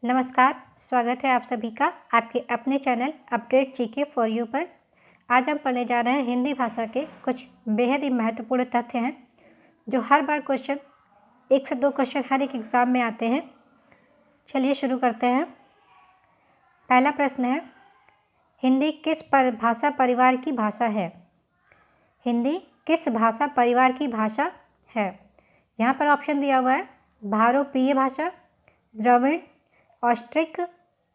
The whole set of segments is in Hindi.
नमस्कार, स्वागत है आप सभी का आपके अपने channel update GK for you पर। आज हम पढ़ने जा रहे हैं हिंदी भाषा के कुछ बेहद ही महत्वपूर्ण तथ्य हैं जो हर बार क्वेश्चन 1 से 2 क्वेश्चन हर एक एग्ज़ाम में आते हैं। चलिए शुरू करते हैं। पहला प्रश्न है, हिंदी किस भाषा परिवार की भाषा है? हिंदी किस भाषा परिवार की भाषा है? यहाँ पर ऑप्शन दिया हुआ है भारोपीय भाषा, द्रविड़, ऑस्ट्रिक,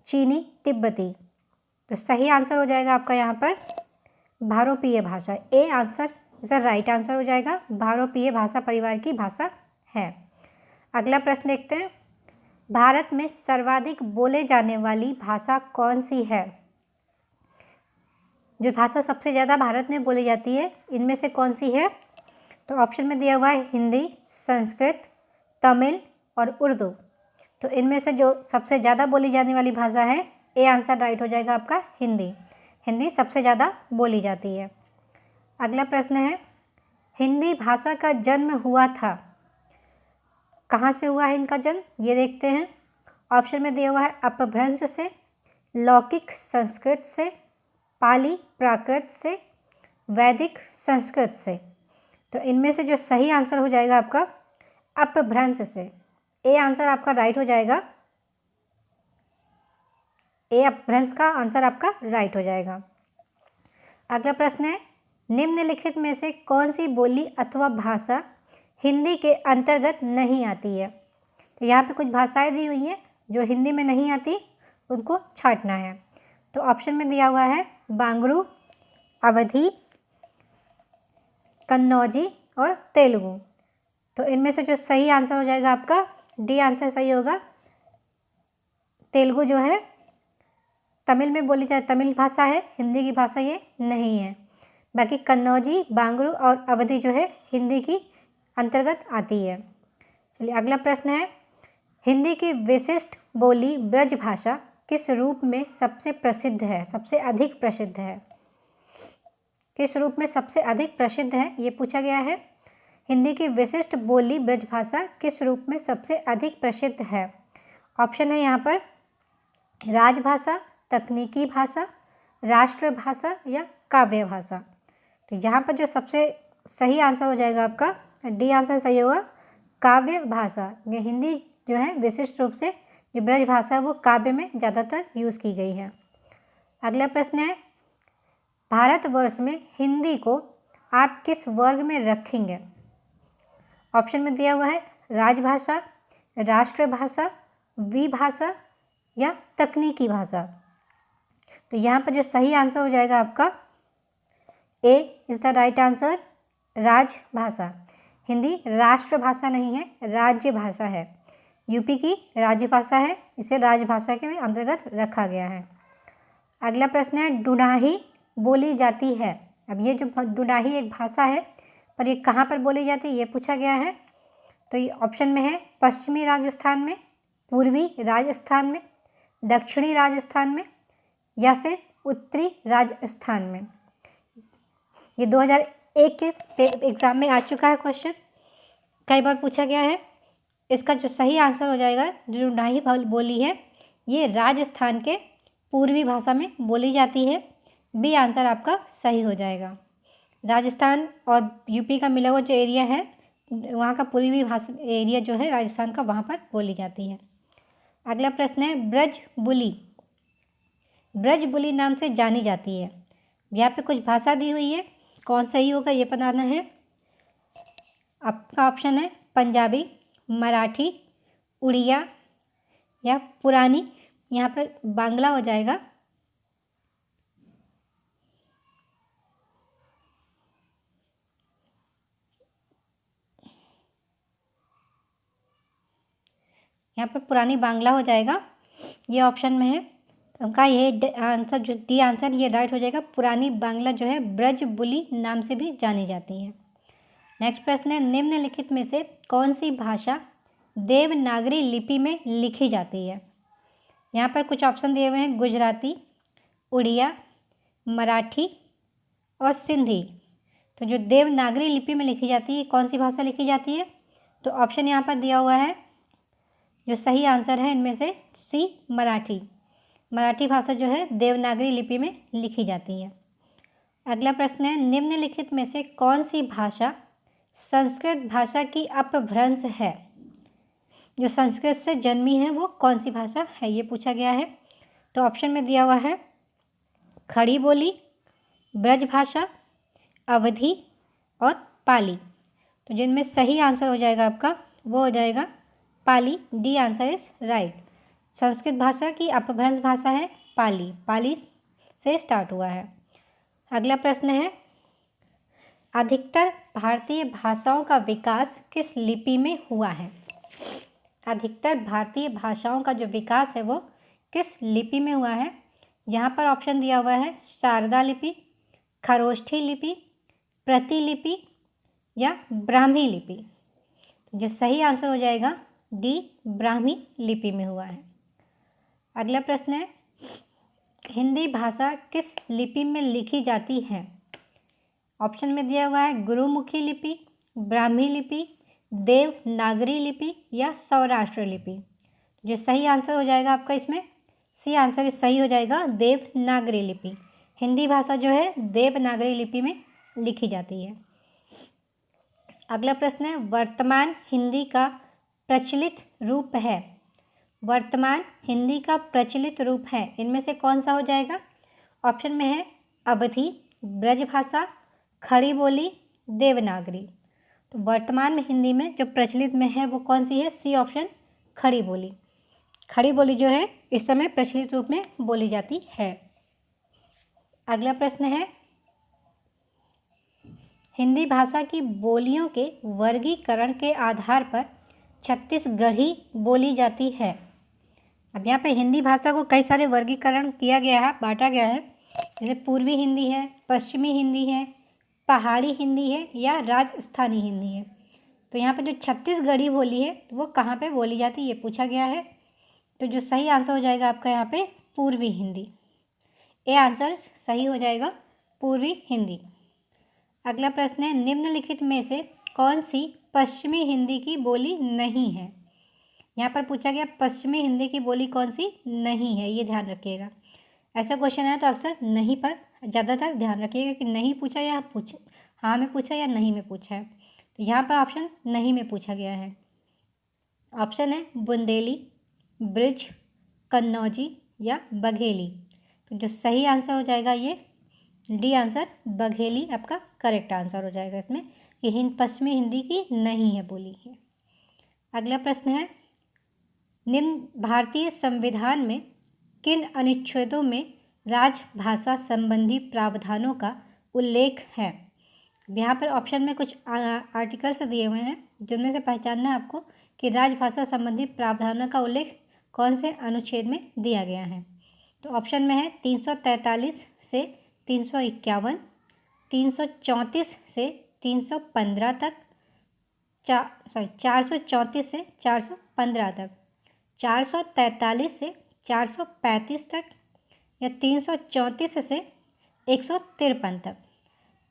चीनी, तिब्बती। तो सही आंसर हो जाएगा आपका यहाँ पर भारोपीय भाषा। ए आंसर इसका राइट आंसर हो जाएगा। भारोपीय भाषा परिवार की भाषा है। अगला प्रश्न देखते हैं, भारत में सर्वाधिक बोले जाने वाली भाषा कौन सी है? जो भाषा सबसे ज़्यादा भारत में बोली जाती है इनमें से कौन सी है? तो ऑप्शन में दिया हुआ है हिंदी, संस्कृत, तमिल और उर्दू। तो इनमें से जो सबसे ज़्यादा बोली जाने वाली भाषा है, ए आंसर राइट हो जाएगा आपका हिंदी। हिंदी सबसे ज़्यादा बोली जाती है। अगला प्रश्न है, हिंदी भाषा का जन्म हुआ था, कहाँ से हुआ है इनका जन्म? ये देखते हैं। ऑप्शन में दिया हुआ है अपभ्रंश से, लौकिक संस्कृत से, पाली प्राकृत से, वैदिक संस्कृत से। तो इनमें से जो सही आंसर हो जाएगा आपका अपभ्रंश से। ए आंसर आपका राइट हो जाएगा। ए अपभ्रंश का आंसर आपका राइट हो जाएगा। अगला प्रश्न है, निम्नलिखित में से कौन सी बोली अथवा भाषा हिंदी के अंतर्गत नहीं आती है? तो यहाँ पे कुछ भाषाएं दी हुई हैं जो हिंदी में नहीं आती, उनको छांटना है। तो ऑप्शन में दिया हुआ है बांगरू, अवधी, कन्नौजी और तेलुगु। तो इनमें से जो सही आंसर हो जाएगा आपका डी आंसर सही होगा। तेलुगु जो है तमिल में बोली जाए, तमिल भाषा है, हिंदी की भाषा ये नहीं है। बाकी कन्नौजी, बांगरू और अवधी जो है हिंदी की अंतर्गत आती है। चलिए अगला प्रश्न है, हिंदी की विशिष्ट बोली ब्रज भाषा किस रूप में सबसे प्रसिद्ध है, सबसे अधिक प्रसिद्ध है? किस रूप में सबसे अधिक प्रसिद्ध है ये पूछा गया है। हिंदी की विशिष्ट बोली ब्रज भाषा किस रूप में सबसे अधिक प्रसिद्ध है? ऑप्शन है यहाँ पर राजभाषा, तकनीकी भाषा, राष्ट्रभाषा या काव्य भाषा। तो यहाँ पर जो सबसे सही आंसर हो जाएगा आपका डी आंसर सही होगा, काव्य भाषा। ये हिंदी जो है विशिष्ट रूप से जो ब्रज भाषा है वो काव्य में ज़्यादातर यूज़ की गई है। अगला प्रश्न है, भारतवर्ष में हिंदी को आप किस वर्ग में रखेंगे? ऑप्शन में दिया हुआ है राजभाषा, राष्ट्रभाषा, विभाषा या तकनीकी भाषा। तो यहाँ पर जो सही आंसर हो जाएगा आपका ए इज द राइट आंसर, राजभाषा। हिंदी राष्ट्रभाषा नहीं है, राज्य भाषा है। यूपी की राज्य भाषा है, इसे राजभाषा के अंतर्गत रखा गया है। अगला प्रश्न है, डुडाही बोली जाती है। अब ये जो डुडाही एक भाषा है पर ये कहाँ पर बोली जाती है ये पूछा गया है। तो ये ऑप्शन में है पश्चिमी राजस्थान में, पूर्वी राजस्थान में, दक्षिणी राजस्थान में या फिर उत्तरी राजस्थान में। ये 2001 के एग्ज़ाम में आ चुका है क्वेश्चन, कई बार पूछा गया है। इसका जो सही आंसर हो जाएगा, जो डुडाही बोली है ये राजस्थान के पूर्वी भाषा में बोली जाती है। बी आंसर आपका सही हो जाएगा। राजस्थान और यूपी का मिला हुआ जो एरिया है वहाँ का पूर्वी भाषा एरिया जो है राजस्थान का, वहाँ पर बोली जाती है। अगला प्रश्न है, ब्रज बुली, ब्रज बुली नाम से जानी जाती है। यहाँ पे कुछ भाषा दी हुई है, कौन सही होगा ये बताना है। आपका ऑप्शन है पंजाबी, मराठी, उड़िया या पुरानी, यहाँ पर बांग्ला हो जाएगा। यहाँ पर पुरानी बांग्ला हो जाएगा, ये ऑप्शन में है। तो उनका ये आंसर जो डी आंसर ये राइट हो जाएगा। पुरानी बांग्ला जो है ब्रज बुली नाम से भी जानी जाती है। नेक्स्ट प्रश्न है, निम्नलिखित में से कौन सी भाषा देवनागरी लिपि में लिखी जाती है? यहाँ पर कुछ ऑप्शन दिए हुए हैं गुजराती, उड़िया, मराठी और सिंधी। तो जो देवनागरी लिपि में लिखी जाती है कौन सी भाषा लिखी जाती है? तो ऑप्शन यहाँ पर दिया हुआ है जो सही आंसर है इनमें से सी मराठी। मराठी भाषा जो है देवनागरी लिपि में लिखी जाती है। अगला प्रश्न है, निम्नलिखित में से कौन सी भाषा संस्कृत भाषा की अपभ्रंश है? जो संस्कृत से जन्मी है वो कौन सी भाषा है, ये पूछा गया है। तो ऑप्शन में दिया हुआ है खड़ी बोली, ब्रज भाषा, अवधी और पाली। तो जिनमें सही आंसर हो जाएगा आपका वो हो जाएगा Pali. D answer is right. Sanskrit भाषा की अपभ्रंश भाषा है पाली। पाली से स्टार्ट हुआ है। अगला प्रश्न है, अधिकतर भारतीय भाषाओं का विकास किस लिपि में हुआ है? अधिकतर भारतीय भाषाओं का जो विकास है वो किस लिपि में हुआ है? यहाँ पर ऑप्शन दिया हुआ है शारदा लिपि, खरोष्ठी लिपि, प्रतिलिपि या ब्राह्मी लिपि। जो सही आंसर हो जाएगा डी, ब्राह्मी लिपि में हुआ है। अगला प्रश्न है, हिंदी भाषा किस लिपि में लिखी जाती है? ऑप्शन में दिया हुआ है गुरुमुखी लिपि, ब्राह्मी लिपि, देवनागरी लिपि या सौराष्ट्र लिपि। जो सही आंसर हो जाएगा आपका इसमें सी आंसर सही हो जाएगा, देवनागरी लिपि। हिंदी भाषा जो है देवनागरी लिपि में लिखी जाती है। अगला प्रश्न है, वर्तमान हिंदी का प्रचलित रूप है? वर्तमान हिंदी का प्रचलित रूप है, इनमें से कौन सा हो जाएगा? ऑप्शन में है अवधी, ब्रजभाषा, खड़ी बोली, देवनागरी। तो वर्तमान में हिंदी में जो प्रचलित में है वो कौन सी है? सी ऑप्शन, खड़ी बोली। खड़ी बोली जो है इस समय प्रचलित रूप में बोली जाती है। अगला प्रश्न है, हिंदी भाषा की बोलियों के वर्गीकरण के आधार पर छत्तीसगढ़ी बोली जाती है। अब यहाँ पे हिंदी भाषा को कई सारे वर्गीकरण किया गया है, बांटा गया है। जैसे पूर्वी हिंदी है, पश्चिमी हिंदी है, पहाड़ी हिंदी है या राजस्थानी हिंदी है। तो यहाँ पे जो छत्तीसगढ़ी बोली है वो कहाँ पे बोली जाती है ये पूछा गया है। तो जो सही आंसर हो जाएगा आपका यहाँ पे पूर्वी हिंदी। ए आंसर सही हो जाएगा, पूर्वी हिंदी। अगला प्रश्न है, निम्नलिखित में से कौन सी पश्चिमी हिंदी की बोली नहीं है? यहाँ पर पूछा गया पश्चिमी हिंदी की बोली कौन सी नहीं है, ये ध्यान रखिएगा। ऐसा क्वेश्चन है तो अक्सर नहीं पर ज़्यादातर ध्यान रखिएगा कि नहीं पूछा या पूछा, हाँ में पूछा या नहीं में पूछा है। तो यहाँ पर ऑप्शन नहीं में पूछा गया है। ऑप्शन है बुंदेली, ब्रिज, कन्नौजी या बघेली। तो जो सही आंसर हो जाएगा ये डी आंसर, बघेली आपका करेक्ट आंसर हो जाएगा इसमें। ये पश्चिमी हिंदी की नहीं है बोली है। अगला प्रश्न है, निम्न भारतीय संविधान में किन अनुच्छेदों में राजभाषा संबंधी प्रावधानों का उल्लेख है? यहाँ पर ऑप्शन में कुछ आर्टिकल्स दिए हुए हैं जिनमें से पहचानना है आपको कि राजभाषा संबंधी प्रावधानों का उल्लेख कौन से अनुच्छेद में दिया गया है। तो ऑप्शन में है 343 से 351, 334 से 315 तक, 434 से 415 तक, 443 से 435 तक या 334 से 153 तक।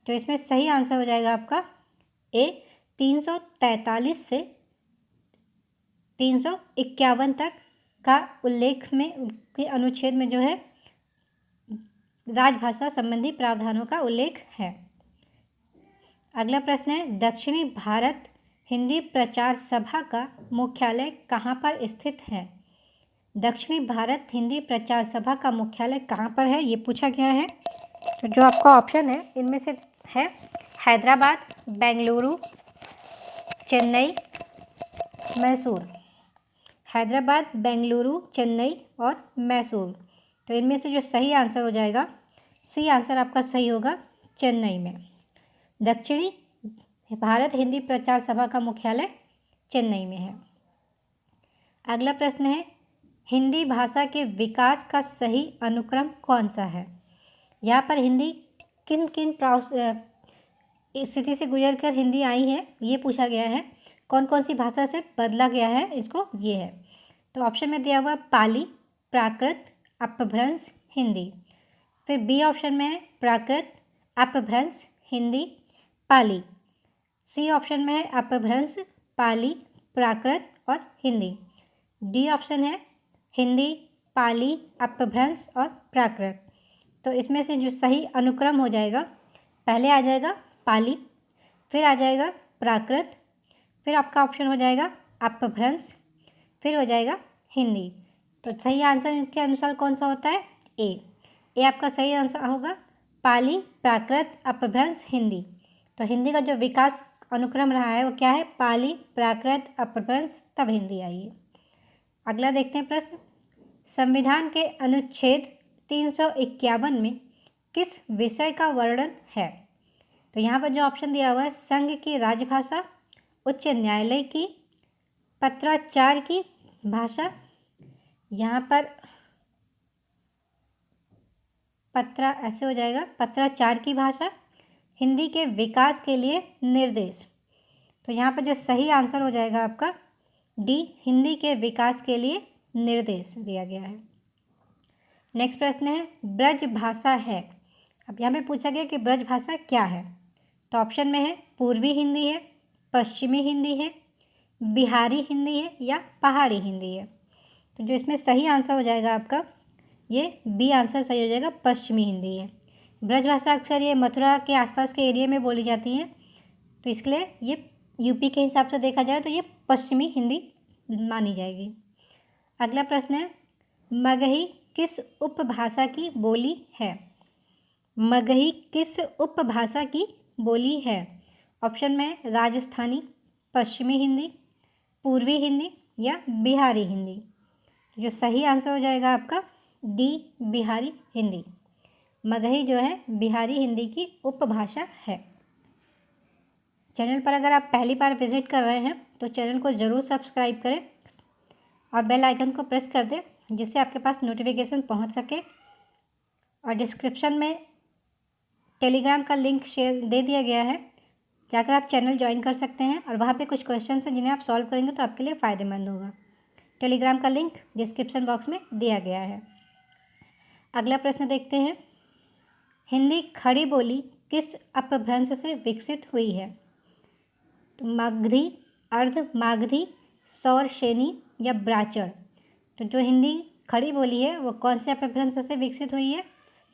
तो इसमें सही आंसर हो जाएगा आपका ए, 343 से 351 तक का उल्लेख में के अनुच्छेद में जो है राजभाषा संबंधी प्रावधानों का उल्लेख है। अगला प्रश्न है, दक्षिणी भारत हिंदी प्रचार सभा का मुख्यालय कहाँ पर स्थित है? दक्षिणी भारत हिंदी प्रचार सभा का मुख्यालय कहाँ पर है ये पूछा गया है। तो जो आपका ऑप्शन है इनमें से है हैदराबाद, बेंगलुरु, चेन्नई, मैसूर। हैदराबाद, बेंगलुरु, चेन्नई और मैसूर। तो इनमें से जो सही आंसर हो जाएगा सी आंसर आपका सही होगा, चेन्नई में। दक्षिणी भारत हिंदी प्रचार सभा का मुख्यालय चेन्नई में है। अगला प्रश्न है, हिंदी भाषा के विकास का सही अनुक्रम कौन सा है? यहाँ पर हिंदी किन किन स्थिति से गुजर कर हिंदी आई है ये पूछा गया है। कौन कौन सी भाषा से बदला गया है इसको ये है। तो ऑप्शन में दिया हुआ पाली, प्राकृत, अपभ्रंश, हिंदी। फिर बी ऑप्शन में है प्राकृत, अपभ्रंश, हिंदी, पाली। सी ऑप्शन में है अपभ्रंश, पाली, प्राकृत और हिंदी। डी ऑप्शन है हिंदी, पाली, अपभ्रंश और प्राकृत। तो इसमें से जो सही अनुक्रम हो जाएगा, पहले आ जाएगा पाली, फिर आ जाएगा प्राकृत, फिर आपका ऑप्शन हो जाएगा अपभ्रंश, फिर हो जाएगा हिंदी। तो सही आंसर इनके अनुसार कौन सा होता है? ए आपका सही आंसर होगा, पाली, प्राकृत, अपभ्रंश, हिंदी। तो हिंदी का जो विकास अनुक्रम रहा है वो क्या है? पाली, प्राकृत, अपभ्रंश, तब हिंदी आई है। अगला देखते हैं प्रश्न, संविधान के अनुच्छेद 351 में किस विषय का वर्णन है? तो यहाँ पर जो ऑप्शन दिया हुआ है, संघ की राजभाषा, उच्च न्यायालय की, पत्राचार की भाषा, यहाँ पर ऐसे हो जाएगा, पत्राचार की भाषा, हिंदी के विकास के लिए निर्देश। तो यहाँ पर जो सही आंसर हो जाएगा आपका डी, हिंदी के विकास के लिए निर्देश दिया गया है। नेक्स्ट प्रश्न है, ब्रज भाषा है। अब यहाँ पे पूछा गया कि ब्रज भाषा क्या है। तो ऑप्शन में है पूर्वी हिंदी है, पश्चिमी हिंदी है, बिहारी हिंदी है या पहाड़ी हिंदी है। तो जो इसमें सही आंसर हो जाएगा आपका, ये बी आंसर सही हो जाएगा, पश्चिमी हिंदी है। ब्रज भाषा अक्सर ये मथुरा के आसपास के एरिया में बोली जाती है, तो इसलिए ये यूपी के हिसाब से देखा जाए तो ये पश्चिमी हिंदी मानी जाएगी। अगला प्रश्न है, मगही किस उपभाषा की बोली है? मगही किस उपभाषा की बोली है? ऑप्शन में राजस्थानी, पश्चिमी हिंदी, पूर्वी हिंदी या बिहारी हिंदी। जो सही आंसर हो जाएगा आपका डी, बिहारी हिंदी। मगही जो है बिहारी हिंदी की उपभाषा है। चैनल पर अगर आप पहली बार विजिट कर रहे हैं तो चैनल को ज़रूर सब्सक्राइब करें और बेल आइकन को प्रेस कर दें, जिससे आपके पास नोटिफिकेशन पहुंच सके। और डिस्क्रिप्शन में टेलीग्राम का लिंक शेयर दे दिया गया है, जाकर आप चैनल ज्वाइन कर सकते हैं और वहाँ पे कुछ क्वेश्चन हैं जिन्हें आप सॉल्व करेंगे तो आपके लिए फ़ायदेमंद होगा। टेलीग्राम का लिंक डिस्क्रिप्शन बॉक्स में दिया गया है। अगला प्रश्न देखते हैं, हिंदी खड़ी बोली किस अपभ्रंश से विकसित हुई है? तो मगधी, अर्ध मागधी, सौरसेनी या ब्राचर। तो जो हिंदी खड़ी बोली है वो कौन से अपभ्रंश से विकसित हुई है?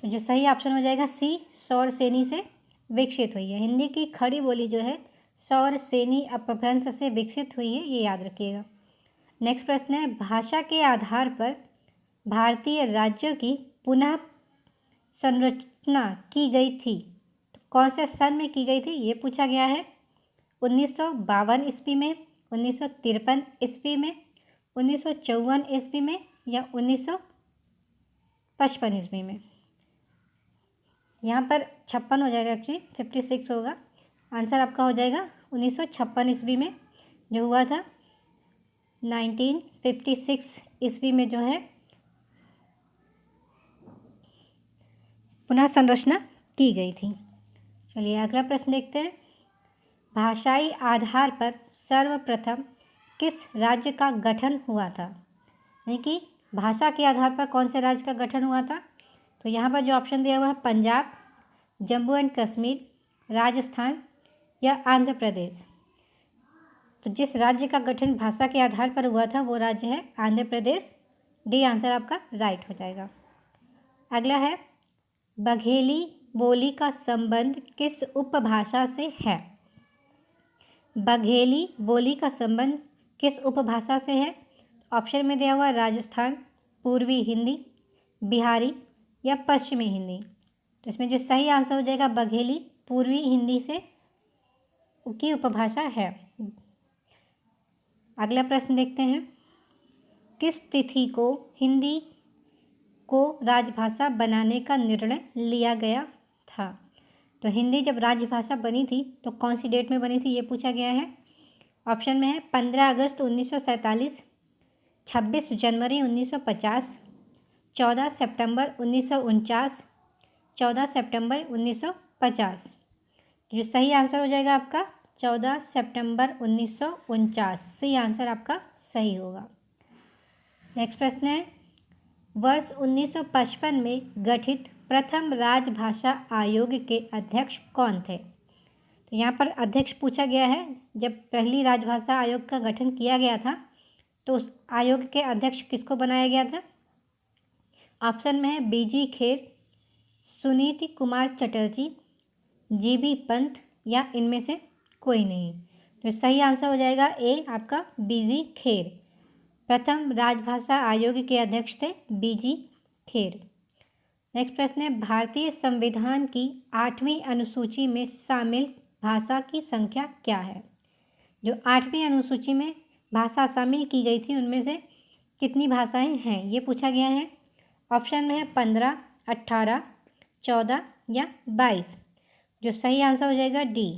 तो जो सही ऑप्शन हो जाएगा सी, सौरसेनी से विकसित हुई है। हिंदी की खड़ी बोली जो है सौरसेनी अपभ्रंश से विकसित हुई है, ये याद रखिएगा। नेक्स्ट प्रश्न है, भाषा के आधार पर भारतीय राज्यों की पुनः संरचना की गई थी, तो कौन से सन में की गई थी ये पूछा गया है। 1952 ईस्वी में, 1953 ईस्वी में, 1954 ईस्वी में या 1955 ईस्वी में। यहाँ पर 56 हो जाएगा, एक्चुअली 56 होगा। आंसर आपका हो जाएगा 1956 ईस्वी में जो हुआ था। 1956 ईस्वी में जो है पुनः संरचना की गई थी। चलिए अगला प्रश्न देखते हैं, भाषाई आधार पर सर्वप्रथम किस राज्य का गठन हुआ था? यानी कि भाषा के आधार पर कौन से राज्य का गठन हुआ था? तो यहाँ पर जो ऑप्शन दिया हुआ है पंजाब, जम्मू एंड कश्मीर, राजस्थान या आंध्र प्रदेश। तो जिस राज्य का गठन भाषा के आधार पर हुआ था वो राज्य है आंध्र प्रदेश। डी आंसर आपका राइट हो जाएगा। अगला है, बघेली बोली का संबंध किस उपभाषा से है? बघेली बोली का संबंध किस उपभाषा से है? ऑप्शन में दिया हुआ राजस्थान, पूर्वी हिंदी, बिहारी या पश्चिमी हिंदी। तो इसमें जो सही आंसर हो जाएगा बघेली पूर्वी हिंदी से की उपभाषा है। अगला प्रश्न देखते हैं, किस तिथि को हिंदी को राजभाषा बनाने का निर्णय लिया गया था? तो हिंदी जब राजभाषा बनी थी तो कौन सी डेट में बनी थी ये पूछा गया है। ऑप्शन में है 15 अगस्त 1947, 26 जनवरी 1950, 14 सितंबर 1949, 14 सितंबर 1950। जो सही आंसर हो जाएगा आपका 14 सितंबर 1949। सही आंसर आपका सही होगा। नेक्स्ट प्रश्न है, वर्ष 1955 में गठित प्रथम राजभाषा आयोग के अध्यक्ष कौन थे? तो यहाँ पर अध्यक्ष पूछा गया है। जब पहली राजभाषा आयोग का गठन किया गया था तो उस आयोग के अध्यक्ष किसको बनाया गया था? ऑप्शन में है बीजी खेर, सुनीति कुमार चटर्जी, जीबी पंत या इनमें से कोई नहीं। तो सही आंसर हो जाएगा ए आपका बीजी खेर। प्रथम राजभाषा आयोग के अध्यक्ष थे बीजी खेर। नेक्स्ट प्रश्न है, भारतीय संविधान की 8वीं अनुसूची में शामिल भाषा की संख्या क्या है? जो 8वीं अनुसूची में भाषा शामिल की गई थी उनमें से कितनी भाषाएं हैं, ये पूछा गया है। ऑप्शन में है 15, 18, 14 या 22। जो सही आंसर हो जाएगा डी।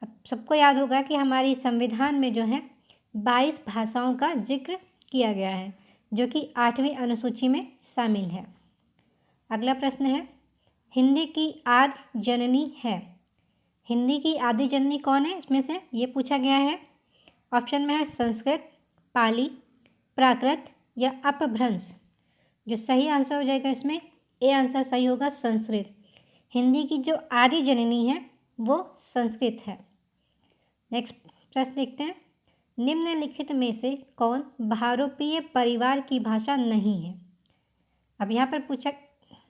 अब सबको याद होगा कि हमारी संविधान में जो है 22 भाषाओं का जिक्र किया गया है, जो कि 8वीं अनुसूची में शामिल है। अगला प्रश्न है, हिंदी की आदि जननी है। हिंदी की आदि जननी कौन है इसमें से, ये पूछा गया है। ऑप्शन में है संस्कृत, पाली, प्राकृत या अपभ्रंश। जो सही आंसर हो जाएगा इसमें ए आंसर सही होगा, संस्कृत। हिंदी की जो आदि जननी है वो संस्कृत है। नेक्स्ट प्रश्न देखते हैं, निम्नलिखित में से कौन बहुरूपीय परिवार की भाषा नहीं है? अब यहाँ पर पूछा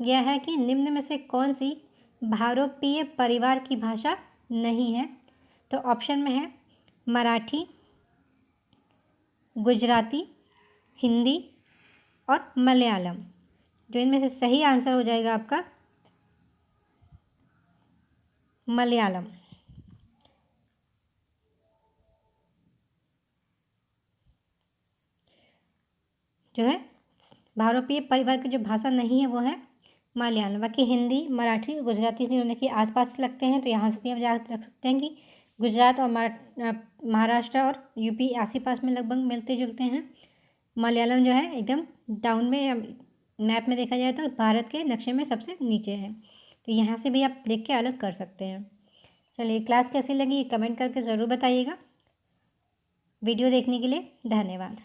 गया है कि निम्न में से कौन सी बहुरूपीय परिवार की भाषा नहीं है। तो ऑप्शन में है मराठी, गुजराती, हिंदी और मलयालम। जो इनमें से सही आंसर हो जाएगा आपका मलयालम। जो है बहुरूपीय परिवार की जो भाषा नहीं है वो है मलयालम। बाकी हिंदी, मराठी, गुजराती दोनों के आसपास लगते हैं, तो यहाँ से भी आप याद रख सकते हैं कि गुजरात और महाराष्ट्र और यूपी आस पास में लगभग मिलते जुलते हैं। मलयालम जो है एकदम डाउन में, मैप में देखा जाए तो भारत के नक्शे में सबसे नीचे है, तो यहाँ से भी आप देख के अलग कर सकते हैं। चलिए, क्लास कैसी लगी कमेंट करके ज़रूर बताइएगा। वीडियो देखने के लिए धन्यवाद।